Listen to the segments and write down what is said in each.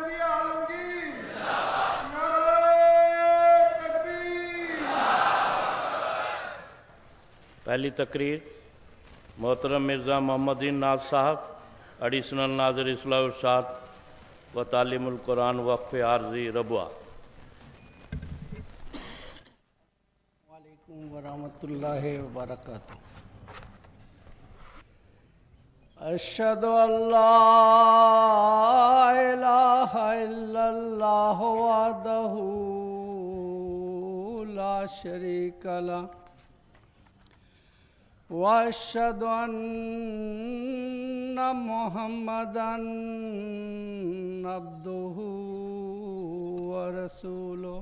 مہدی عالمگیر نعرہ تکبیر۔ پہلی تقریر محترم مرزا محمد ناز صاحب، ایڈیشنل ناظر اصلاح و ارشاد و تعلیم القرآن وقف عارضی ربوہ۔ وعلیکم ورحمۃ اللہ وبرکاتہ۔ اشہد ان لا الہ الا اللہ وحدہ لا شریک لہ واشہد ان محمدًا عبدہ ورسولہ۔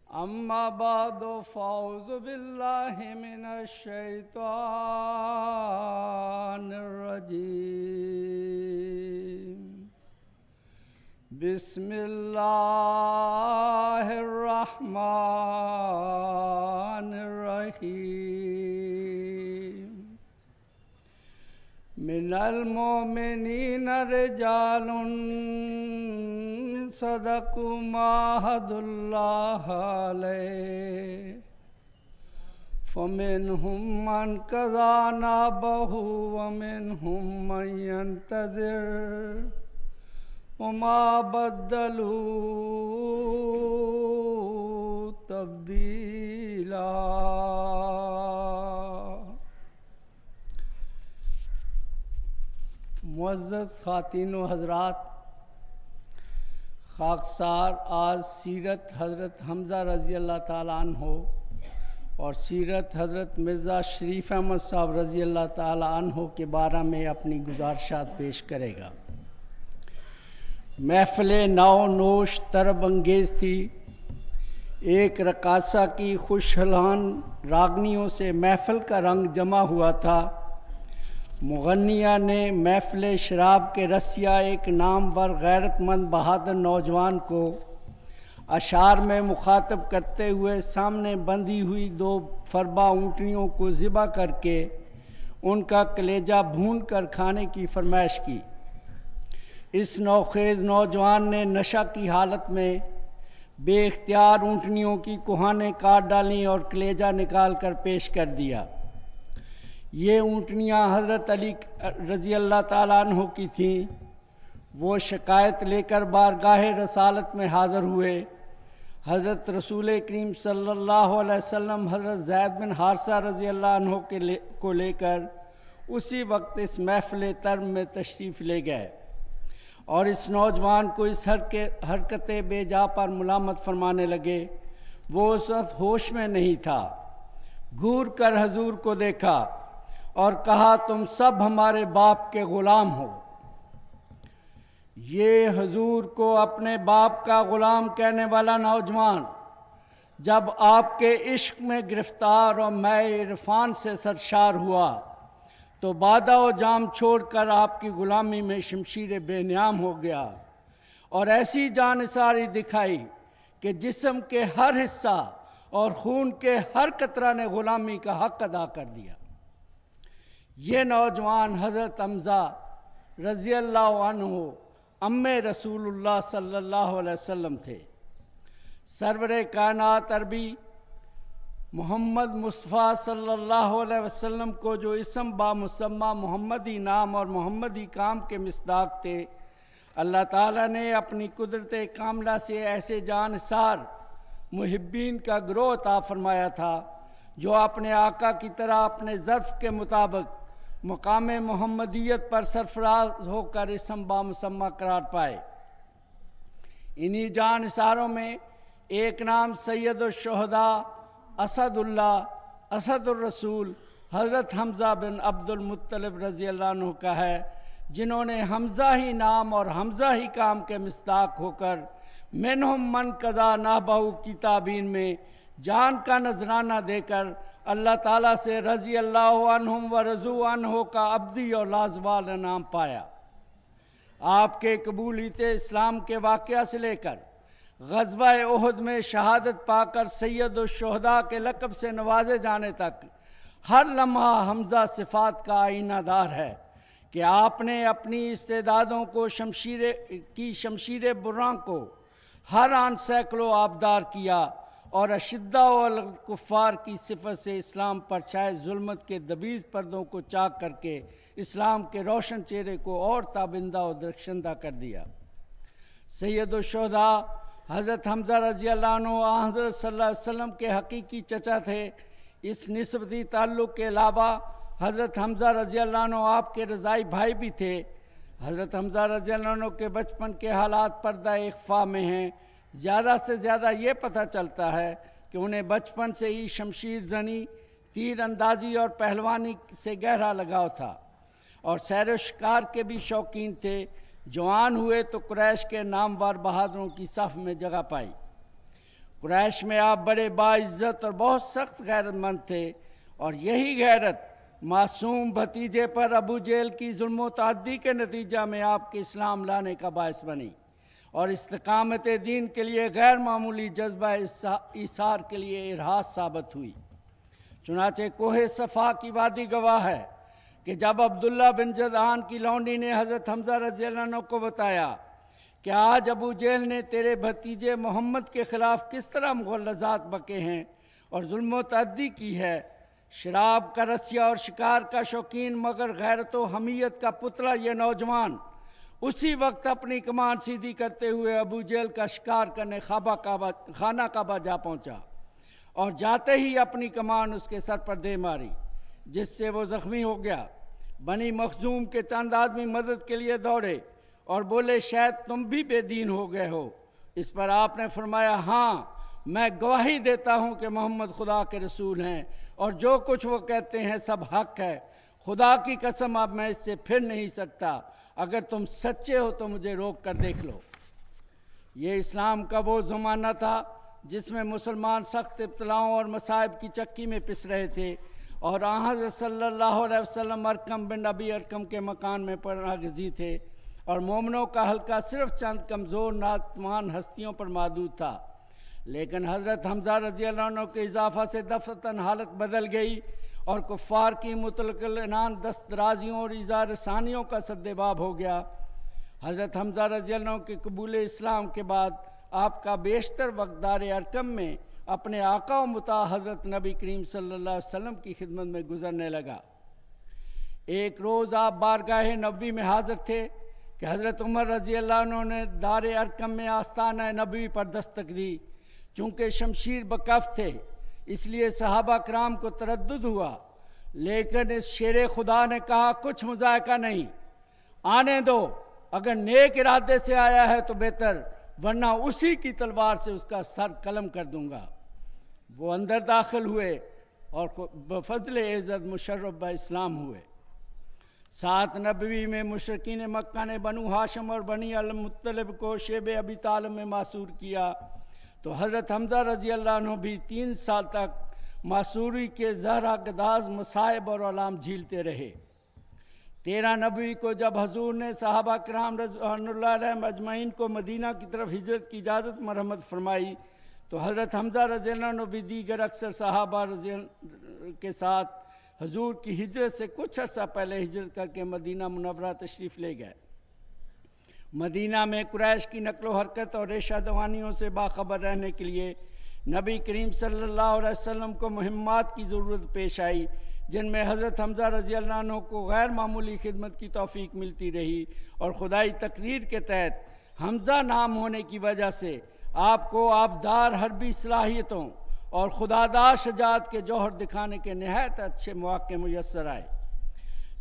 اما بعد فاعوذ باللہ من الشیطان الرجیم۔ بسم اللہ الرحمن الرحیم۔ من المؤمنین رجال صدقوا ما عاهدوا اللہ علیہ فمنهم من قضى نحبه ومنهم من ينتظر وما بدلوا تبدیلا۔ معزز خواتین و حضرات، خاکسار آج سیرت حضرت حمزہ رضی اللہ تعالیٰ عنہ اور سیرت حضرت مرزا شریف احمد صاحب رضی اللہ تعالیٰ عنہ کے بارے میں اپنی گزارشات پیش کرے گا۔ محفل نو نوش طرب انگیز تھی۔ ایک رقاصہ کی خوش ہلان راگنیوں سے محفل کا رنگ جمع ہوا تھا۔ مغنیہ نے محفل شراب کے رسیا ایک نامور غیرت مند بہادر نوجوان کو اشعار میں مخاطب کرتے ہوئے سامنے بندھی ہوئی 2 فربا اونٹنیوں کو ذبح کر کے ان کا کلیجہ بھون کر کھانے کی فرمائش کی۔ اس نوخیز نوجوان نے نشہ کی حالت میں بے اختیار اونٹنیوں کی کوہانیں کاٹ ڈالیں اور کلیجہ نکال کر پیش کر دیا۔ یہ اونٹنیاں حضرت علی رضی اللہ تعالیٰ عنہ کی تھیں۔ وہ شکایت لے کر بارگاہ رسالت میں حاضر ہوئے۔ حضرت رسول کریم صلی اللہ علیہ وسلم حضرت زید بن حارثہ رضی اللہ عنہ کو لے کر اسی وقت اس محفل طرب میں تشریف لے گئے اور اس نوجوان کو اس حرکت بے جا پر ملامت فرمانے لگے۔ وہ اس وقت ہوش میں نہیں تھا۔ گھور کر حضور کو دیکھا اور کہا، تم سب ہمارے باپ کے غلام ہو۔ یہ حضور کو اپنے باپ کا غلام کہنے والا نوجوان جب آپ کے عشق میں گرفتار اور مے عرفان سے سرشار ہوا تو بادہ و جام چھوڑ کر آپ کی غلامی میں شمشیر بے نیام ہو گیا اور ایسی جانثاری دکھائی کہ جسم کے ہر حصہ اور خون کے ہر قطرہ نے غلامی کا حق ادا کر دیا۔ یہ نوجوان حضرت حمزہ رضی اللہ عنہ عمِ رسول اللہ صلی اللہ علیہ وسلم تھے۔ سرور کائنات عربی محمد مصطفیٰ صلی اللہ علیہ وسلم کو جو اسم بامسمہ محمدی نام اور محمدی کام کے مصداق تھے، اللہ تعالیٰ نے اپنی قدرت کاملہ سے ایسے جانثار محبین کا گروہ عطا فرمایا تھا جو اپنے آقا کی طرح اپنے ظرف کے مطابق مقام محمدیت پر سرفراز ہو کر اسم بامسمہ قرار پائے۔ انہی جانثاروں میں ایک نام سید الشہداء اسد اللہ اسد الرسول حضرت حمزہ بن عبد المطلب رضی اللہ عنہ کا ہے، جنہوں نے حمزہ ہی نام اور حمزہ ہی کام کے مصداق ہو کر منہم من قضا نحبہ کی تعبیر میں جان کا نذرانہ دے کر اللہ تعالیٰ سے رضی اللہ عنہم و رضو عنہ کا ابدی اور لازوال انعام پایا۔ آپ کے قبولیت اسلام کے واقعہ سے لے کر غزوہ احد میں شہادت پا کر سید الشہداء کے لقب سے نوازے جانے تک ہر لمحہ حمزہ صفات کا آئینہ دار ہے۔ کہ آپ نے اپنی استعدادوں کو شمشیر براں کو ہر آن سینکڑوں آبدار کیا اور اشدہ والکفار کی صفت سے اسلام پر چھائے ظلمت کے دبیز پردوں کو چاک کر کے اسلام کے روشن چہرے کو اور تابندہ و درخشندہ کر دیا۔ سید الشہداء حضرت حمزہ رضی اللہ عنہ حضرت صلی اللہ علیہ وسلم کے حقیقی چچا تھے۔ اس نسبتی تعلق کے علاوہ حضرت حمزہ رضی اللہ عنہ آپ کے رضائی بھائی بھی تھے۔ حضرت حمزہ رضی اللہ عنہ کے بچپن کے حالات پردہ اخفاء میں ہیں۔ زیادہ سے زیادہ یہ پتہ چلتا ہے کہ انہیں بچپن سے ہی شمشیر زنی، تیر اندازی اور پہلوانی سے گہرا لگاؤ تھا اور سیر و شکار کے بھی شوقین تھے۔ جوان ہوئے تو قریش کے نامور بہادروں کی صف میں جگہ پائی۔ قریش میں آپ بڑے باعزت اور بہت سخت غیرت مند تھے، اور یہی غیرت معصوم بھتیجے پر ابو جہل کی ظلم و تعدی کے نتیجہ میں آپ کے اسلام لانے کا باعث بنی اور استقامت دین کے لیے غیر معمولی جذبہ ایثار کے لیے ارہاس ثابت ہوئی۔ چنانچہ کوہ صفا کی وادی گواہ ہے کہ جب عبداللہ بن جدعان کی لونڈی نے حضرت حمزہ رضی اللہ عنہ کو بتایا کہ آج ابو جہل نے تیرے بھتیجے محمد کے خلاف کس طرح مغلظات بکے ہیں اور ظلم و تعدی کی ہے، شراب کا رسیہ اور شکار کا شوقین مگر غیرت و حمیت کا پتلا یہ نوجوان اسی وقت اپنی کمان سیدھی کرتے ہوئے ابو جہل کا شکار کرنے خانہ کعبہ جا پہنچا اور جاتے ہی اپنی کمان اس کے سر پر دے ماری، جس سے وہ زخمی ہو گیا۔ بنی مخزوم کے چند آدمی مدد کے لیے دوڑے اور بولے شاید تم بھی بے دین ہو گئے ہو۔ اس پر آپ نے فرمایا ہاں، میں گواہی دیتا ہوں کہ محمد خدا کے رسول ہیں اور جو کچھ وہ کہتے ہیں سب حق ہے۔ خدا کی قسم اب میں اس سے پھر نہیں سکتا، اگر تم سچے ہو تو مجھے روک کر دیکھ لو۔ یہ اسلام کا وہ زمانہ تھا جس میں مسلمان سخت ابتلاؤں اور مصائب کی چکی میں پس رہے تھے، اور حضرت صلی اللہ علیہ وسلم ارقم بن ابی ارقم کے مکان میں پناہ گزین تھے، اور مومنوں کا حلقہ صرف چند کمزور ناتوان ہستیوں پر محدود تھا۔ لیکن حضرت حمزہ رضی اللہ عنہ کے اضافہ سے دفعتاً حالت بدل گئی اور کفار کی مطلق العنان دست درازیوں اور ایذا رسانیوں کا سدباب ہو گیا۔ حضرت حمزہ رضی اللہ عنہ کے قبول اسلام کے بعد آپ کا بیشتر وقت دار ارقم میں اپنے آقا و مطاع حضرت نبی کریم صلی اللہ علیہ وسلم کی خدمت میں گزرنے لگا۔ ایک روز آپ بارگاہ نبوی میں حاضر تھے کہ حضرت عمر رضی اللہ عنہ نے دار ارقم میں آستانہ نبوی پر دستک دی۔ چونکہ شمشیر بکف تھے اس لیے صحابہ کرام کو تردد ہوا، لیکن اس شیر خدا نے کہا کچھ مذائقہ نہیں، آنے دو، اگر نیک ارادے سے آیا ہے تو بہتر، ورنہ اسی کی تلوار سے اس کا سر قلم کر دوں گا۔ وہ اندر داخل ہوئے اور بفضل عزت مشرف با اسلام ہوئے۔ ساتھ نبوی میں مشرکین مکہ نے بنو ہاشم اور بنی المطلب کو شیب ابی طالب میں معصور کیا، تو حضرت حمزہ رضی اللہ عنہ بھی 3 سال تک معصوری کے زہرہ گداز مصائب اور علام جھیلتے رہے۔ 13 نبوی کو جب حضور نے صحابہ کرام رضوان اللہ علیہم اجمعین کو مدینہ کی طرف ہجرت کی اجازت مرحمت فرمائی، تو حضرت حمزہ رضی اللہ عنہ بھی دیگر اکثر صحابہ رضی اللہ کے ساتھ حضور کی ہجرت سے کچھ عرصہ پہلے ہجرت کر کے مدینہ منورہ تشریف لے گئے۔ مدینہ میں قریش کی نقل و حرکت اور ریشہ دوانیوں سے باخبر رہنے کے لیے نبی کریم صلی اللہ علیہ وسلم کو مہمات کی ضرورت پیش آئی، جن میں حضرت حمزہ رضی اللہ عنہ کو غیر معمولی خدمت کی توفیق ملتی رہی، اور خدائی تقدیر کے تحت حمزہ نام ہونے کی وجہ سے آپ کو آبدار حربی صلاحیتوں اور خداداد شجاعت کے جوہر دکھانے کے نہایت اچھے مواقع میسر آئے۔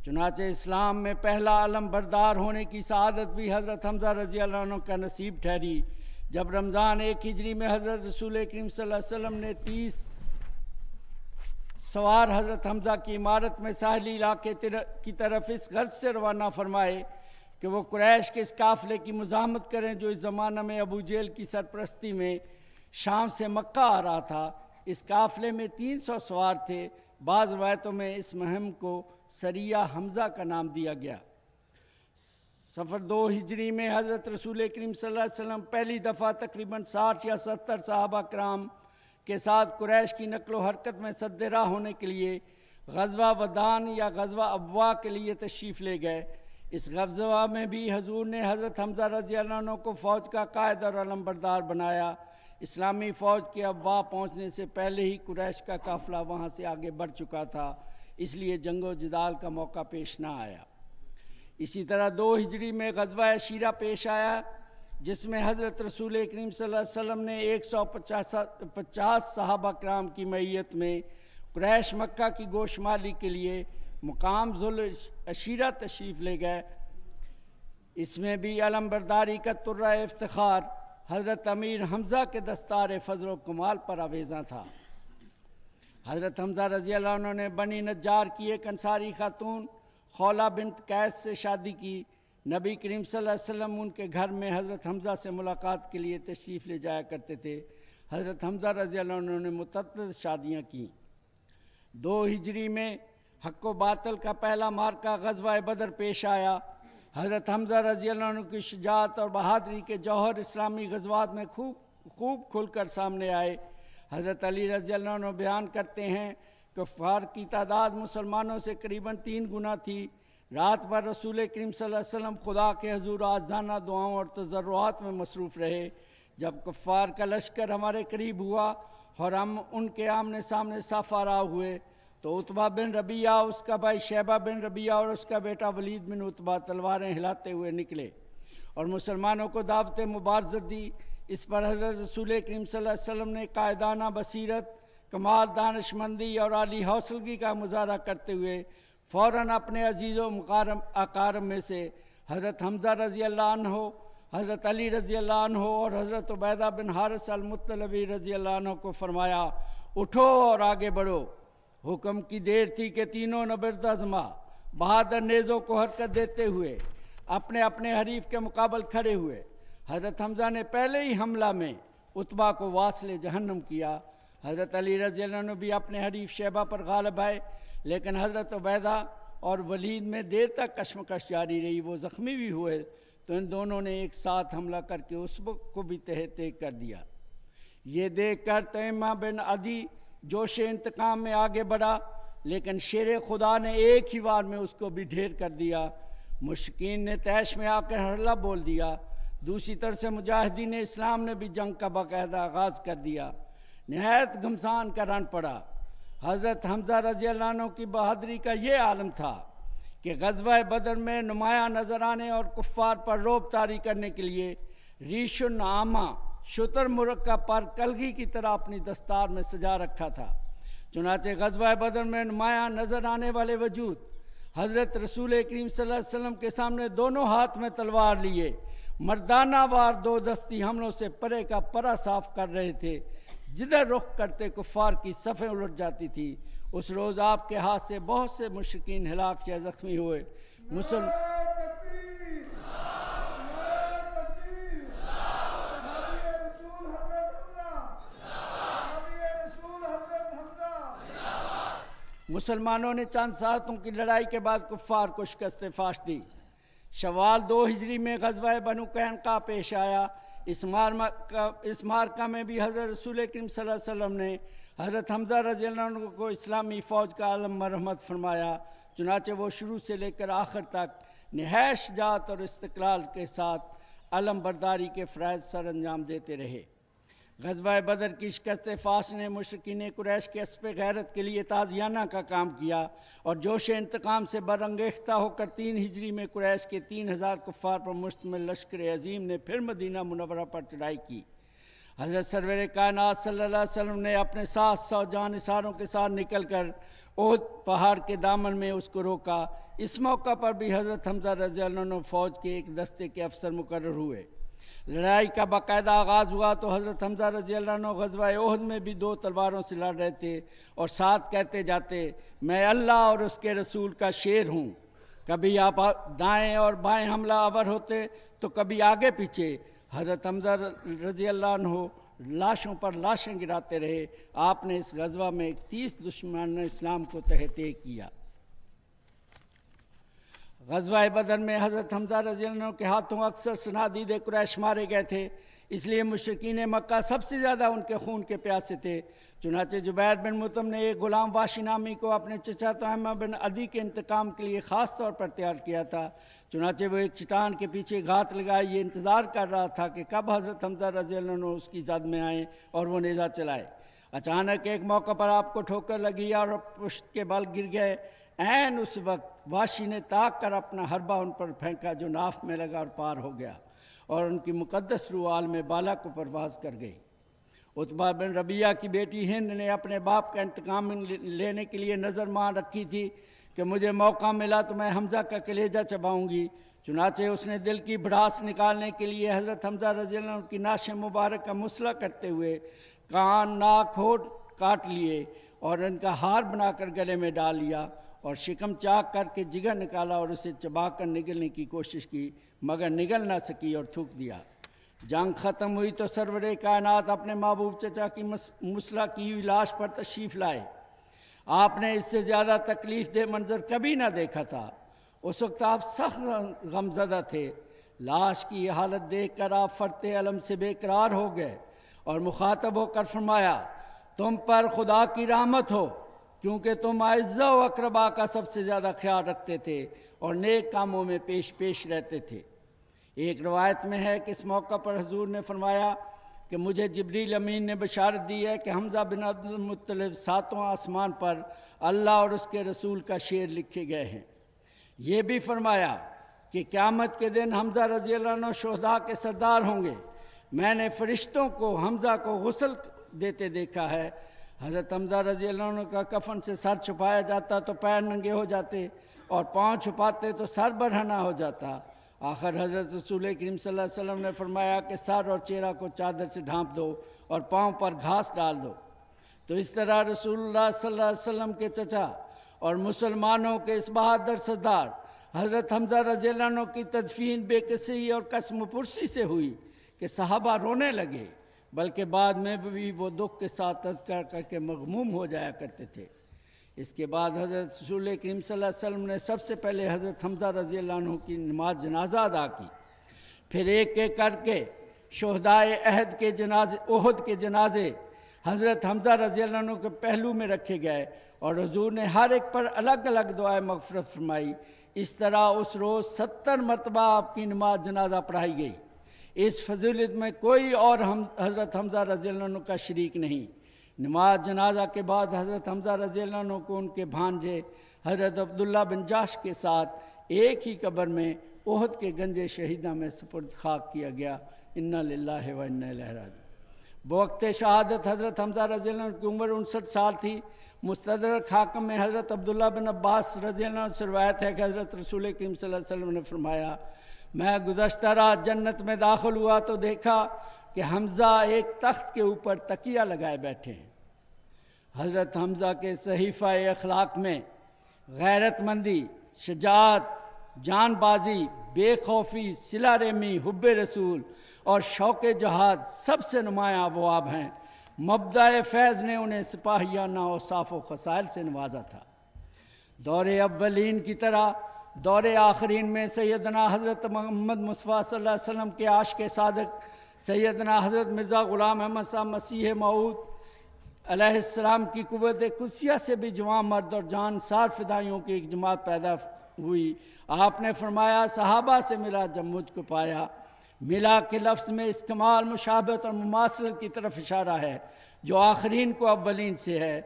چنانچہ اسلام میں پہلا علم بردار ہونے کی سعادت بھی حضرت حمزہ رضی اللہ عنہ کا نصیب ٹھہری، جب رمضان 1 ہجری میں حضرت رسول کریم صلی اللہ علیہ وسلم نے 30 سوار حضرت حمزہ کی عمارت میں ساحلی علاقے کی طرف اس غرض سے روانہ فرمائے کہ وہ قریش کے اس قافلے کی مزاحمت کریں جو اس زمانہ میں ابو جہل کی سرپرستی میں شام سے مکہ آ رہا تھا۔ اس قافلے میں 300 سوار تھے۔ بعض روایتوں میں اس مہم کو سریہ حمزہ کا نام دیا گیا۔ صفر 2 ہجری میں حضرت رسول کریم صلی اللہ علیہ وسلم پہلی دفعہ تقریباً 60 یا 70 صحابہ کرام کے ساتھ قریش کی نقل و حرکت میں سد راہ ہونے کے لیے غزوہ ودان یا غزوہ ابوا کے لیے تشریف لے گئے۔ اس غزوہ میں بھی حضور نے حضرت حمزہ رضی اللہ عنہ کو فوج کا قائد اور علمبردار بنایا۔ اسلامی فوج کے ابواء پہنچنے سے پہلے ہی قریش کا قافلہ وہاں سے آگے بڑھ چکا تھا، اس لیے جنگ و جدال کا موقع پیش نہ آیا۔ اسی طرح 2 ہجری میں غزوہ عشیرہ پیش آیا، جس میں حضرت رسول کریم صلی اللہ علیہ وسلم نے 150 صحابہ کرام کی معیت میں قریش مکہ کی گوشمالی کے لیے مقام ذوالعشیرہ تشریف لے گئے۔ اس میں بھی علمبرداری کا طرہ افتخار حضرت امیر حمزہ کے دستار فضل و کمال پر آویزاں تھا۔ حضرت حمزہ رضی اللہ عنہ نے بنی نجار کی ایک انصاری خاتون خولہ بنت قیس سے شادی کی۔ نبی کریم صلی اللہ علیہ وسلم ان کے گھر میں حضرت حمزہ سے ملاقات کے لیے تشریف لے جایا کرتے تھے۔ حضرت حمزہ رضی اللہ عنہ نے متعدد شادیاں کیں۔ 2 ہجری میں حق و باطل کا پہلا معرکہ غزوہ بدر پیش آیا۔ حضرت حمزہ رضی اللہ عنہ کی شجاعت اور بہادری کے جوہر اسلامی غزوات میں خوب کھل کر سامنے آئے۔ حضرت علی رضی اللہ عنہ بیان کرتے ہیں کہ کفار کی تعداد مسلمانوں سے قریباً 3 گنا تھی۔ رات بھر رسول کریم صلی اللہ علیہ وسلم خدا کے حضور آذانہ دعاؤں اور تضرعات میں مصروف رہے۔ جب کفار کا لشکر ہمارے قریب ہوا اور ہم ان کے آمنے سامنے صف آرا ہوئے تو عتبہ بن ربیعہ، اس کا بھائی شیبہ بن ربیعہ اور اس کا بیٹا ولید بن عتبہ تلواریں ہلاتے ہوئے نکلے اور مسلمانوں کو دعوت مبارزت دی۔ اس پر حضرت رسول کریم صلی اللہ علیہ وسلم نے قائدانہ بصیرت، کمال دانش مندی اور عالی حوصلگی کا مظاہرہ کرتے ہوئے فوراً اپنے عزیز و اقارب میں سے حضرت حمزہ رضی اللہ عنہ، حضرت علی رضی اللہ عنہ اور حضرت عبیدہ بن حارث المطلبی رضی اللہ عنہ کو فرمایا، اٹھو اور آگے بڑھو۔ حکم کی دیر تھی کہ تینوں نبرد ازما بہادر نیزوں کو حرکت دیتے ہوئے اپنے اپنے حریف کے مقابل کھڑے ہوئے۔ حضرت حمزہ نے پہلے ہی حملہ میں عتبہ کو واصل جہنم کیا۔ حضرت علی رضی اللہ عنہ بھی اپنے حریف شیبہ پر غالب آئے، لیکن حضرت عبیدہ اور ولید میں دیر تک کشمکش جاری رہی۔ وہ زخمی بھی ہوئے تو ان دونوں نے ایک ساتھ حملہ کر کے اس کو بھی تہہ تیگ کر دیا۔ یہ دیکھ کر تیمہ بن عدی جوش انتقام میں آگے بڑھا، لیکن شیر خدا نے ایک ہی وار میں اس کو بھی ڈھیر کر دیا۔ مشرکین نے طیش میں آ کر حرلہ بول دیا۔ دوسری طرف سے مجاہدین اسلام نے بھی جنگ کا باقاعدہ آغاز کر دیا۔ نہایت گھمسان کا رن پڑا۔ حضرت حمزہ رضی اللہ عنہ کی بہادری کا یہ عالم تھا کہ غزوہ بدر میں نمایاں نظر آنے اور کفار پر رعب طاری کرنے کے لیے ریش النعامہ شتر مرکب پر کلگی کی طرح اپنی دستار میں سجا رکھا تھا۔ چنانچہ غزوہ بدر میں نمایاں نظر آنے والے وجود حضرت رسول کریم صلی اللہ علیہ وسلم کے سامنے دونوں ہاتھ میں تلوار لیے مردانہ وار 2 دستی حملوں سے پرے کا پرا صاف کر رہے تھے۔ جدھر رخ کرتے کفار کی صفیں الٹ جاتی تھی۔ اس روز آپ کے ہاتھ سے بہت سے مشرکین ہلاک یا زخمی ہوئے۔ مسلمانوں نے چند ساعتوں کی لڑائی کے بعد کفار کو شکست فاش دی۔ شوال 2 ہجری میں غزوہ بنو قینقاع پیش آیا۔ اس معرکہ میں بھی حضرت رسول کریم صلی اللہ علیہ وسلم نے حضرت حمزہ رضی اللہ عنہ کو اسلامی فوج کا علم مرحمت فرمایا۔ چنانچہ وہ شروع سے لے کر آخر تک نہایت شجاعت اور استقلال کے ساتھ علم برداری کے فرائض سر انجام دیتے رہے۔ غزوہ بدر کی شکست فاش نے مشرکین قریش کے اسب غیرت کے لیے تازیانہ کا کام کیا اور جوش انتقام سے برانگیختہ ہو کر 3 ہجری میں قریش کے 3000 کفار پر مشتمل لشکر عظیم نے پھر مدینہ منورہ پر چڑھائی کی۔ حضرت سرور کائنات صلی اللہ علیہ وسلم نے اپنے 700 جانثاروں کے ساتھ نکل کر احد پہاڑ کے دامن میں اس کو روکا۔ اس موقع پر بھی حضرت حمزہ رضی اللہ عنہ فوج کے ایک دستے کے افسر مقرر ہوئے۔ لڑائی کا باقاعدہ آغاز ہوا تو حضرت حمزہ رضی اللہ عنہ غزوہ احد میں بھی 2 تلواروں سے لڑ رہے تھے اور ساتھ کہتے جاتے، میں اللہ اور اس کے رسول کا شیر ہوں۔ کبھی آپ دائیں اور بائیں حملہ آور ہوتے تو کبھی آگے پیچھے۔ حضرت حمزہ رضی اللہ عنہ لاشوں پر لاشیں گراتے رہے۔ آپ نے اس غزوہ میں 30 دشمنان اسلام کو تہہ تیگ کیا۔ غزوہ بدر میں حضرت حمزہ رضی اللہ عنہ کے ہاتھوں اکثر صنادید قریش مارے گئے تھے، اس لیے مشرکین مکہ سب سے زیادہ ان کے خون کے پیاسے تھے۔ چنانچہ جبیر بن مطعم نے ایک غلام واشی نامی کو اپنے چچا تیمہ بن عدی کے انتقام کے لیے خاص طور پر تیار کیا تھا۔ چنانچہ وہ ایک چٹان کے پیچھے گھات لگائے یہ انتظار کر رہا تھا کہ کب حضرت حمزہ رضی اللہ عنہ اس کی زد میں آئیں اور وہ نیزہ چلائے۔ اچانک ایک موقع پر آپ کو ٹھوکر لگی اور پشت کے بل گر گئے۔ عین اس وقت وحشی نے تاک کر اپنا حربہ ان پر پھینکا جو ناف میں لگا اور پار ہو گیا، اور ان کی مقدس روح عالم بالا کو پرواز کر گئی۔ عتبہ بن ربیعہ کی بیٹی ہند نے اپنے باپ کا انتقام لینے کے لیے نظر مان رکھی تھی کہ مجھے موقع ملا تو میں حمزہ کا کلیجہ چباؤں گی۔ چنانچہ اس نے دل کی بھڑاس نکالنے کے لیے حضرت حمزہ رضی اللہ عنہ کی ناش مبارک کا مسئلہ کرتے ہوئے کان، ناک، ہونٹ کاٹ لیے اور ان کا ہار بنا کر گلے میں ڈال لیا، اور شکم چاک کر کے جگر نکالا اور اسے چبا کر نگلنے کی کوشش کی، مگر نگل نہ سکی اور تھوک دیا۔ جنگ ختم ہوئی تو سرور کائنات اپنے محبوب چچا کی مسلح کی ہوئی لاش پر تشریف لائے۔ آپ نے اس سے زیادہ تکلیف دہ منظر کبھی نہ دیکھا تھا۔ اس وقت آپ سخت غمزدہ تھے۔ لاش کی حالت دیکھ کر آپ فرتے علم سے بے قرار ہو گئے اور مخاطب ہو کر فرمایا، تم پر خدا کی رحمت ہو، کیونکہ تم اعزاء و اقربا کا سب سے زیادہ خیال رکھتے تھے اور نیک کاموں میں پیش رہتے تھے۔ ایک روایت میں ہے کہ اس موقع پر حضور نے فرمایا کہ مجھے جبریل امین نے بشارت دی ہے کہ حمزہ بن عبد المطلب 7واں آسمان پر اللہ اور اس کے رسول کا شعر لکھے گئے ہیں۔ یہ بھی فرمایا کہ قیامت کے دن حمزہ رضی اللہ عنہ شہداء کے سردار ہوں گے۔ میں نے فرشتوں کو حمزہ کو غسل دیتے دیکھا ہے۔ حضرت حمزہ رضی اللہ عنہ کا کفن سے سر چھپایا جاتا تو پیر ننگے ہو جاتے، اور پاؤں چھپاتے تو سر برہنہ ہو جاتا۔ آخر حضرت رسول کریم صلی اللہ علیہ وسلم نے فرمایا کہ سر اور چہرہ کو چادر سے ڈھانپ دو اور پاؤں پر گھاس ڈال دو۔ تو اس طرح رسول اللہ صلی اللہ علیہ وسلم کے چچا اور مسلمانوں کے اس بہادر سردار حضرت حمزہ رضی اللہ عنہ کی تدفین بے کسی اور قسم پرسی سے ہوئی کہ صحابہ رونے لگے، بلکہ بعد میں بھی وہ دکھ کے ساتھ تذکرہ کر کے مغموم ہو جایا کرتے تھے۔ اس کے بعد حضرت رسول کریم صلی اللہ علیہ وسلم نے سب سے پہلے حضرت حمزہ رضی اللہ عنہ کی نماز جنازہ ادا کی، پھر ایک ایک کر کے شہدائے احد کے جنازے حضرت حمزہ رضی اللہ عنہ کے پہلو میں رکھے گئے، اور حضور نے ہر ایک پر الگ الگ دعائے مغفرت فرمائی۔ اس طرح اس روز 70 مرتبہ آپ کی نماز جنازہ پڑھائی گئی۔ اس فضیلت میں کوئی اور حضرت حمزہ رضی اللہ عنہ کا شریک نہیں۔ نماز جنازہ کے بعد حضرت حمزہ رضی اللہ عنہ کو ان کے بھانجے حضرت عبداللہ بن جحش کے ساتھ ایک ہی قبر میں احد کے گنج شہیدہ میں سپرد خاک کیا گیا۔ انا للہ و انا الیہ راجعون۔ بوقت شہادت حضرت حمزہ رضی اللہ عنہ کی عمر 59 سال تھی۔ مستدرک حاکم میں حضرت عبداللہ بن عباس رضی اللہ عنہ سے روایت ہے کہ حضرت رسول کریم صلی اللہ علیہ وسلم نے فرمایا، میں گزشتہ رات جنت میں داخل ہوا تو دیکھا کہ حمزہ ایک تخت کے اوپر تکیہ لگائے بیٹھے ہیں۔ حضرت حمزہ کے صحیفہ اخلاق میں غیرت مندی، شجاعت، جان بازی، بے خوفی، صلہ رحمی، حب رسول اور شوق جہاد سب سے نمایاں ابواب ہیں۔ مبدأ فیض نے انہیں سپاہیانہ اوصاف و خصائل سے نوازا تھا۔ دور اولین کی طرح دور آخرین میں سیدنا حضرت محمد مصطفیٰ صلی اللہ علیہ وسلم کے عاشق صادق سیدنا حضرت مرزا غلام احمد صاحب مسیح موعود علیہ السلام کی قوت قدسیہ سے بھی جوان مرد اور جان سار فدائیوں کی ایک جماعت پیدا ہوئی۔ آپ نے فرمایا، صحابہ سے ملا جب مجھ کو پایا۔ ملا کے لفظ میں اس کمال مشابہت اور مماثلت کی طرف اشارہ ہے جو آخرین کو اولین سے ہے۔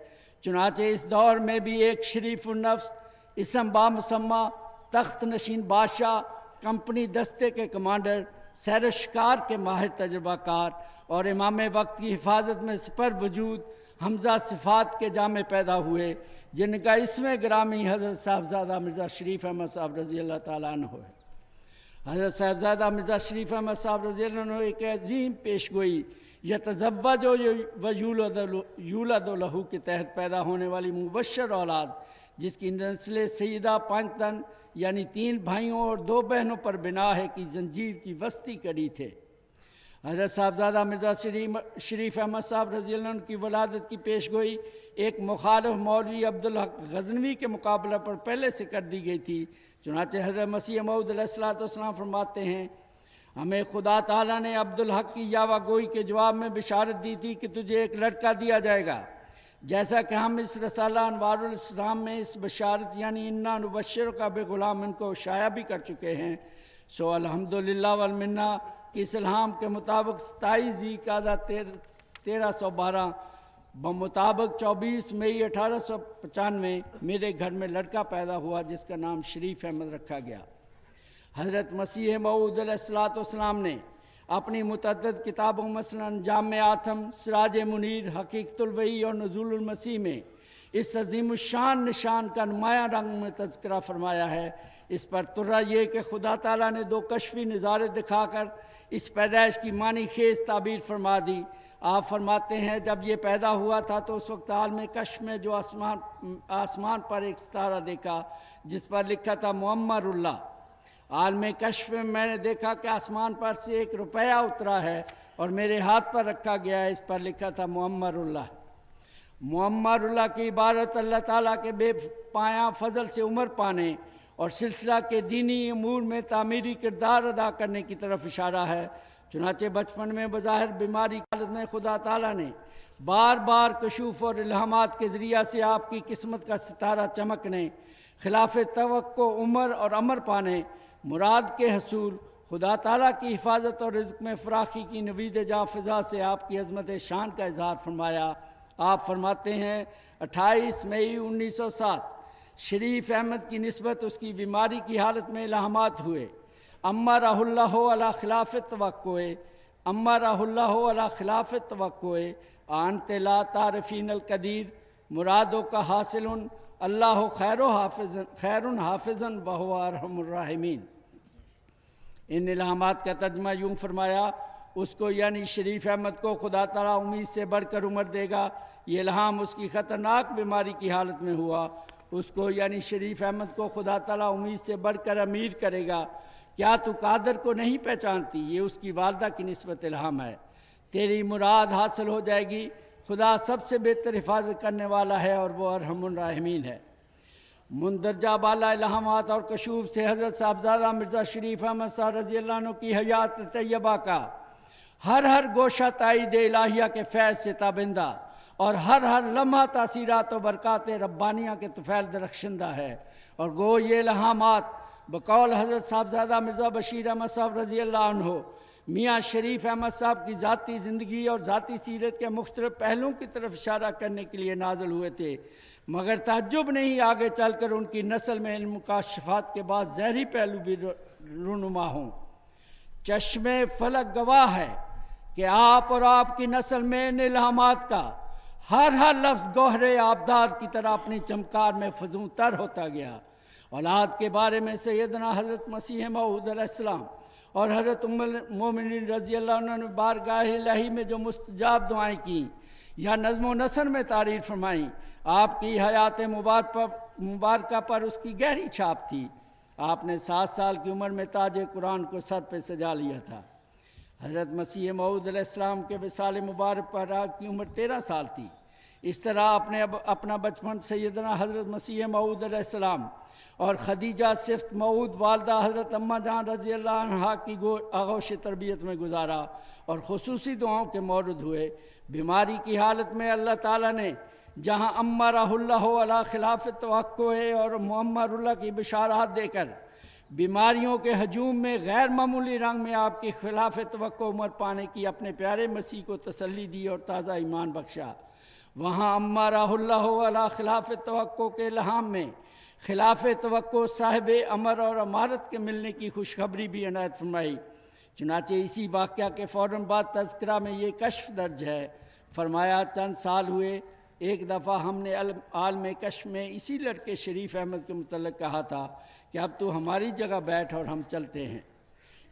چنانچہ اس دور میں بھی ایک شریف النفس، اسم بامسمہ، تخت نشین بادشاہ، کمپنی دستے کے کمانڈر، سیر و شکار کے ماہر تجربہ کار اور امام وقت کی حفاظت میں سپر وجود حمزہ صفات کے جامع پیدا ہوئے، جن کا اسم گرامی حضرت صاحبزادہ مرزا شریف احمد صاحب رضی اللہ تعالیٰ عنہ ہے۔ حضرت صاحبزادہ مرزا شریف احمد صاحب رضی اللہ عنہ ایک عظیم پیشگوئی یتزوج و یولد لہو کے تحت پیدا ہونے والی مبشر اولاد، جس کی نسل سیدہ 5 تن یعنی 3 بھائیوں اور 2 بہنوں پر بنا ہے کی زنجیر کی وسطی کڑی تھے۔ حضرت صاحبزادہ مرزا شریف احمد صاحب رضی اللہ عنہ کی ولادت کی پیشگوئی ایک مخالف مولوی عبدالحق غزنوی کے مقابلہ پر پہلے سے کر دی گئی تھی۔ چنانچہ حضرت مسیح موعود علیہ السلام فرماتے ہیں، ہمیں خدا تعالیٰ نے عبدالحق کی یاوہ گوئی کے جواب میں بشارت دی تھی کہ تجھے ایک لڑکا دیا جائے گا۔ جیسا کہ ہم اس رسالہ انوار الاسلام میں اس بشارت یعنی انا نبشرک بغلام کو شائع بھی کر چکے ہیں، سو الحمدللہ والمنہ کی اس الہام کے مطابق 27 ذی القعدہ 1312 بمطابق 24 مئی 1895 میرے گھر میں لڑکا پیدا ہوا جس کا نام شریف احمد رکھا گیا۔ حضرت مسیح موعود علیہ السلام نے اپنی متعدد کتابوں مثلاً جامع آتم، سراج منیر، حقیقت الوحی اور نزول المسیح میں اس عظیم الشان نشان کا نمایاں رنگ میں تذکرہ فرمایا ہے۔ اس پر ترا یہ کہ خدا تعالیٰ نے 2 کشفی نظارے دکھا کر اس پیدائش کی معنی خیز تعبیر فرما دی۔ آپ فرماتے ہیں جب یہ پیدا ہوا تھا تو اس وقت عالم کشف میں جو آسمان پر ایک ستارہ دیکھا جس پر لکھا تھا معمر اللہ۔ عالم کشف میں میں نے دیکھا کہ آسمان پر سے 1 روپیہ اترا ہے اور میرے ہاتھ پر رکھا گیا ہے، اس پر لکھا تھا معمر اللہ۔ معمر اللہ کی عبارت اللہ تعالیٰ کے بے پایاں فضل سے عمر پانے اور سلسلہ کے دینی امور میں تعمیری کردار ادا کرنے کی طرف اشارہ ہے۔ چنانچہ بچپن میں بظاہر بیماری کی حالت میں خدا تعالیٰ نے بار بار کشوف اور الہامات کے ذریعہ سے آپ کی قسمت کا ستارہ چمکنے، خلاف توقع عمر اور امر پانے، مراد کے حصول، خدا تعالیٰ کی حفاظت اور رزق میں فراخی کی نوید جا فضا سے آپ کی عظمت شان کا اظہار فرمایا۔ آپ فرماتے ہیں 28 مئی 1907 شریف احمد کی نسبت اس کی بیماری کی حالت میں الہامات ہوئے۔ اما راہ اللہ علی خلاف توقع، اما راہ اللہ علی خلاف توقع، انت لا تعرفین القدیر، مرادوں کا حاصل اللہ خیر حافظا وہو ارحم الراحمین۔ ان الہامات کا ترجمہ یوں فرمایا، اس کو یعنی شریف احمد کو خدا تعالیٰ امید سے بڑھ کر عمر دے گا۔ یہ الہام اس کی خطرناک بیماری کی حالت میں ہوا۔ اس کو یعنی شریف احمد کو خدا تعالیٰ امید سے بڑھ کر امیر کرے گا۔ کیا تو قادر کو نہیں پہچانتی؟ یہ اس کی والدہ کی نسبت الہام ہے۔ تیری مراد حاصل ہو جائے گی۔ خدا سب سے بہتر حفاظت کرنے والا ہے اور وہ ارحم الراحمین ہے۔ مندرجہ بالا الہامات اور کشوف سے حضرت صاحبزادہ مرزا شریف احمد صاحب رضی اللہ عنہ کی حیات طیبہ کا ہر گوشہ تائید الہیہ کے فیض سے تابندہ اور ہر لمحہ تاثیرات و برکات ربانیہ کے طفیل درخشندہ ہے۔ اور گو یہ الہامات بقول حضرت صاحبزادہ مرزا بشیر احمد صاحب رضی اللہ عنہ میاں شریف احمد صاحب کی ذاتی زندگی اور ذاتی سیرت کے مختلف پہلوؤں کی طرف اشارہ کرنے کے لیے نازل ہوئے تھے، مگر تعجب نہیں آگے چل کر ان کی نسل میں علم مکاشفات کے بعد ظاہری پہلو بھی رونما ہوں۔ چشم فلک گواہ ہے کہ آپ اور آپ کی نسل میں ان الہامات کا ہر لفظ گوہر آبدار کی طرح اپنی چمکار میں فزوں تر ہوتا گیا۔ اولاد کے بارے میں سیدنا حضرت مسیح موعود علیہ السلام اور حضرت ام المومنین رضی اللہ عنہ نے بارگاہ الہی میں جو مستجاب دعائیں کیں یا نظم و نثر میں تعریف فرمائیں، آپ کی حیات مبارکہ پر اس کی گہری چھاپ تھی۔ آپ نے 7 سال کی عمر میں تاج قرآن کو سر پہ سجا لیا تھا۔ حضرت مسیح موعود علیہ السلام کے وصال مبارک پر آپ کی عمر 13 سال تھی۔ اس طرح اپنا بچپن سیدنا حضرت مسیح موعود علیہ السلام اور خدیجہ صفت موعود والدہ حضرت اماں جان رضی اللہ عنہا کی آغوش تربیت میں گزارا اور خصوصی دعاؤں کے مورد ہوئے۔ بیماری کی حالت میں اللہ تعالیٰ نے جہاں امرہ اللہ علی خلاف توقع اور معمر اللہ کی بشارات دے کر بیماریوں کے ہجوم میں غیر معمولی رنگ میں آپ کی خلاف توقع عمر پانے کی اپنے پیارے مسیح کو تسلی دی اور تازہ ایمان بخشا، وہاں امرہ اللہ علی خلاف توقع کے الہام میں خلاف توقع صاحب امر اور امارت کے ملنے کی خوشخبری بھی عنایت فرمائی۔ چنانچہ اسی واقعہ کے فوراً بعد تذکرہ میں یہ کشف درج ہے۔ فرمایا چند سال ہوئے، ایک دفعہ ہم نے عالم کشف میں اسی لڑکے شریف احمد کے متعلق کہا تھا کہ اب تو ہماری جگہ بیٹھ اور ہم چلتے ہیں۔